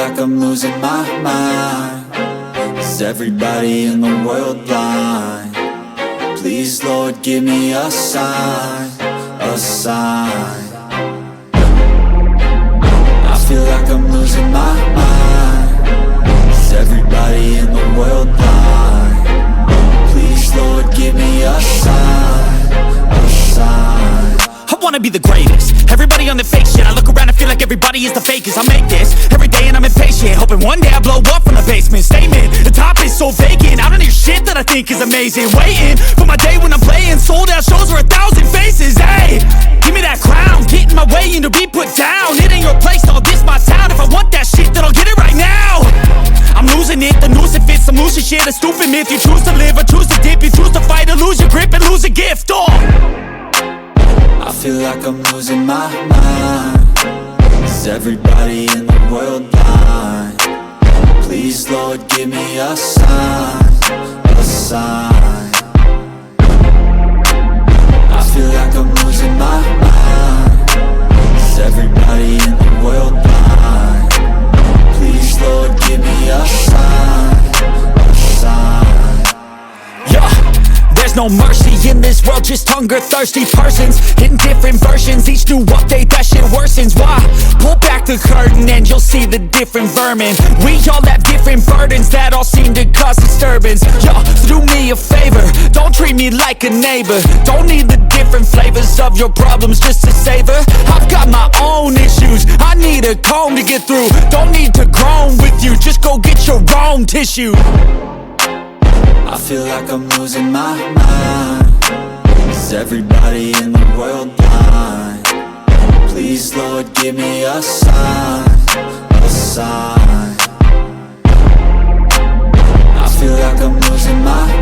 like I'm losing my mind. Is everybody in the world blind? Please, Lord, give me a sign, a sign. I feel like I'm losing my mind. Is everybody in the world blind? Please, Lord, give me a sign, a sign. I wanna be the greatest. Everybody on the fake shit. I look around and feel like everybody is the fakest. I make this every day and I'm impatient, hoping one day I blow up from the basement. Statement, the top is so vacant. I don't hear shit that I think is amazing. Waiting for my day when I'm playing sold out shows for 1,000 faces. Hey, give me that crown, get in my way and to be put down. It ain't your place, no, this my town. If I want that shit, then I'll get it right now. I'm losing it, the noose it fits. I'm losing shit, a stupid myth. You choose to live or choose to dip. You choose to fight or lose your grip and lose a gift. I feel like I'm losing my mind. Is everybody in the world blind? Please, Lord, give me a sign, a sign. I feel like I'm losing my mind. Is everybody in the world blind? Please, Lord, give me a sign, a sign. There's no mercy in this world, just hunger-thirsty persons in different versions. Each new update, that shit worsens. Why? Pull back the curtain and you'll see the different vermin. We all have different burdens that all seem to cause disturbance. Yo, so do me a favor, don't treat me like a neighbor. Don't need the different flavors of your problems just to savor. I've got my own issues, I need a comb to get through. Don't need to groan with you, just go get your own tissue. I feel like I'm losing my mind. Is everybody in the world blind? Please, Lord, give me a sign, a sign. I feel like I'm losing my mind.